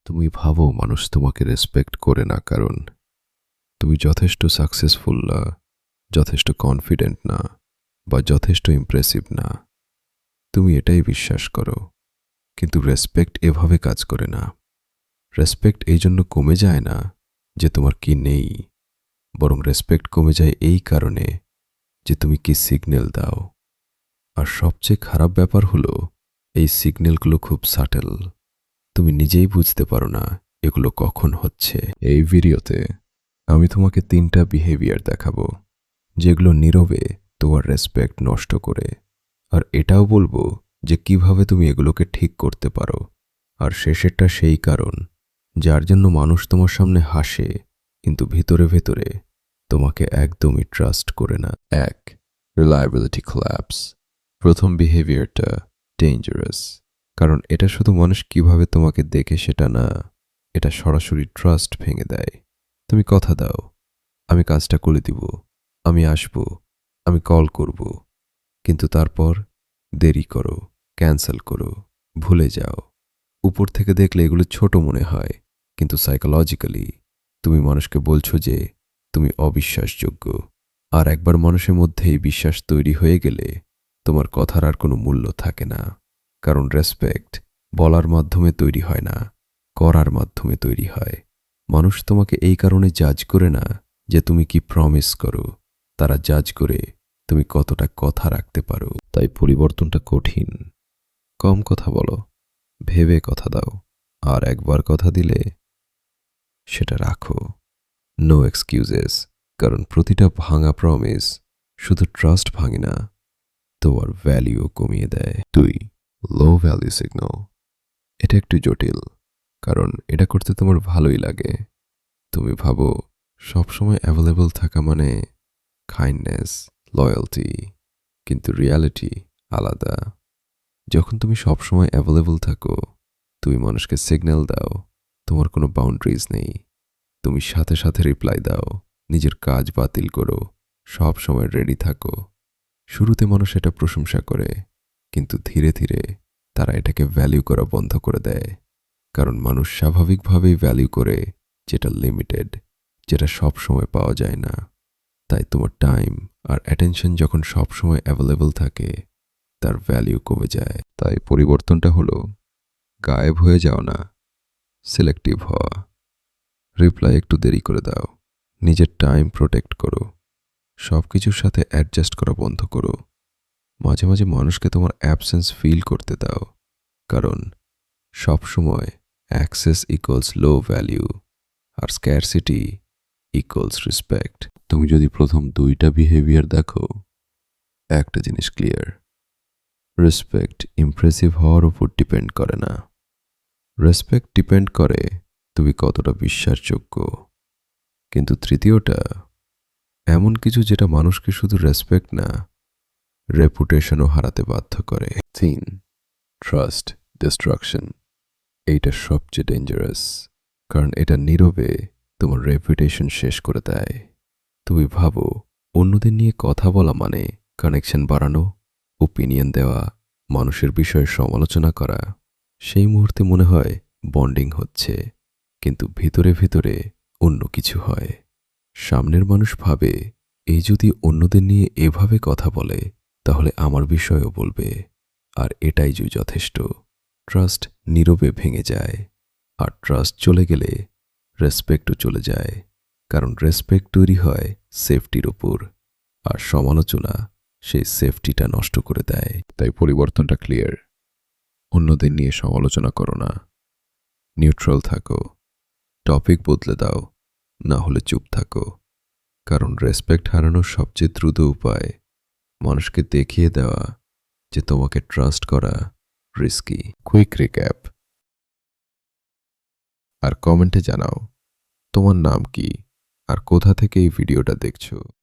তুমি ভাবো মানুষ তোমাকে রেসপেক্ট করে না কারণ তুমি যথেষ্ট সাকসেসফুল না, যথেষ্ট কনফিডেন্ট না, বা যথেষ্ট ইমপ্রেসিভ না। তুমি এটাই বিশ্বাস করো। কিন্তু রেসপেক্ট এভাবে কাজ করে না। রেসপেক্ট এই জন্য কমে যায় না যে তোমার কি নেই, বরং রেসপেক্ট কমে যায় এই কারণে যে তুমি কি সিগন্যাল দাও। আর সবচেয়ে খারাপ ব্যাপার হলো এই সিগন্যালগুলো খুব সাটেল। তুমি নিজেই বুঝতে পারো না এগুলো কখন হচ্ছে। এই ভিডিওতে আমি তোমাকে 3টা বিহেভিয়ার দেখাবো যেগুলো নীরবে তোমার রেসপেক্ট নষ্ট করে, আর এটাও বলবো যে কিভাবে তুমি এগুলোকে ঠিক করতে পারো। আর শেষেরটা সেই কারণ যার জন্য মানুষ তোমার সামনে হাসে কিন্তু ভিতরে ভেতরে তোমাকে একদমই ট্রাস্ট করে না। 1. Reliability collapse. প্রথম বিহেভিয়ারটা ডেঞ্জারাস, কারণ এটা শুধু মানুষ কিভাবে তোমাকে দেখে সেটা না, এটা সরাসরি ট্রাস্ট ভেঙে দেয়। তুমি কথা দাও, আমি কাজটা করে দিব, আমি আসব, আমি কল করব, কিন্তু তারপর দেরি করো, ক্যান্সেল করো, ভুলে যাও। উপর থেকে দেখলে এগুলো ছোট মনে হয়, কিন্তু সাইকোলজিক্যালি তুমি মানুষকে বলছো যে তুমি অবিশ্বাসযোগ্য। আর একবার মানুষের মধ্যে এই বিশ্বাস তৈরি হয়ে গেলে তোমার কথার আর কোনো মূল্য থাকে না। কারণ রেসপেক্ট বলার মাধ্যমে তৈরি হয় না, করার মাধ্যমে তৈরি হয়। মানুষ তোমাকে এই কারণে জাজ করে না যে তুমি কি প্রমিস করো, তারা জাজ করে তুমি কতটা কথা রাখতে পারো। তাই পরিবর্তনটা কঠিন। কম কথা বলো, ভেবে কথা দাও, আর একবার কথা দিলে সেটা রাখো। নো এক্সকিউজেস, কারণ প্রতিটা ভাঙা প্রমিস শুধু ট্রাস্ট ভাঙে না, তোমার ভ্যালিউ কমিয়ে দেয়। 2. লো ভ্যালিউ সিগন্যাল। এটা একটু জটিল, কারণ এটা করতে তোমার ভালোই লাগে। তুমি ভাবো সবসময় অ্যাভেলেবল থাকা মানে কাইন্ডনেস, লয়্যালটি, কিন্তু রিয়ালিটি আলাদা। যখন তুমি সবসময় অ্যাভেলেবল থাকো, তুমি মানুষকে সিগন্যাল দাও তোমার কোনো বাউন্ডারিজ নেই। তুমি সাথে সাথে রিপ্লাই দাও, নিজের কাজ বাতিল করো, সব সময় রেডি থাকো। শুরুতে মানুষ এটা প্রশংসা করে, কিন্তু ধীরে ধীরে তারা এটাকে ভ্যালিউ করা বন্ধ করে দেয়। কারণ মানুষ স্বাভাবিকভাবেই ভ্যালিউ করে যেটা লিমিটেড, যেটা সব সময় পাওয়া যায় না। তাই তোমার টাইম আর অ্যাটেনশন যখন সব সময় অ্যাভেলেবল থাকে, তার ভ্যালিউ কমে যায়। তাই পরিবর্তনটা হলো গায়েব হয়ে যাও না, সিলেক্টিভ হওয়া। রিপ্লাই একটু দেরি করে দাও, নিজের টাইম প্রোটেক্ট করো, সব কিছুর সাথে অ্যাডজাস্ট করা বন্ধ করো। মাঝে মাঝে মানুষকে তোমার অ্যাবসেন্স ফিল করতে দাও, কারণ সবসময় অ্যাক্সেস ইকুয়ালস লো ভ্যালিউ, আর স্ক্যারসিটি ইকুয়ালস রেসপেক্ট। তুমি যদি প্রথম 2টা বিহেভিয়ার দেখো, একটা জিনিস ক্লিয়ার: রেসপেক্ট ইমপ্রেসিভ হওয়ার উপর ডিপেন্ড করে না। রেসপেক্ট ডিপেন্ড করে তুমি কতটা বিশ্বাসযোগ্য। কিন্তু তৃতীয়টা এমন কিছু যেটা মানুষকে শুধু রেসপেক্ট না, রেপুটেশনও হারাতে বাধ্য করে। 3. Trust destruction. এইটা সবচেয়ে ডেঞ্জারাস, কারণ এটা নীরবে তোমার রেপুটেশন শেষ করে দেয়। তুমি ভাবো অন্যদের নিয়ে কথা বলা মানে কানেকশন বাড়ানো, ওপিনিয়ন দেওয়া, মানুষের বিষয়ে সমালোচনা করা। সেই মুহূর্তে মনে হয় বন্ডিং হচ্ছে, কিন্তু ভিতরে ভিতরে অন্য কিছু হয়। সামনের মানুষ ভাবে এই যদি অন্যদের নিয়ে এভাবে কথা বলে তাহলে আমার বিষয়েও বলবে, আর এটাই যে যথেষ্ট। ট্রাস্ট নীরবে ভেঙে যায়, আর ট্রাস্ট চলে গেলে রেসপেক্টও চলে যায়। কারণ রেসপেক্ট তৈরি হয় সেফটির উপর, আর সমালোচনা সেই সেফটিটা নষ্ট করে দেয়। তাই পরিবর্তনটা ক্লিয়ার: অন্যদের নিয়ে সমালোচনা করো না, নিউট্রাল থাকো, টপিক বদলে দাও, না হলে চুপ থাকো। কারণ রেসপেক্ট হারানোর সবচেয়ে দ্রুত উপায় মানুষকে দেখিয়ে দেওয়া যে তোমাকে ট্রাস্ট করা রিস্কি। কুইক রিক্যাপ, আর কমেন্টে জানাও তোমার নাম কি আর কোথা থেকে এই ভিডিওটা দেখছো।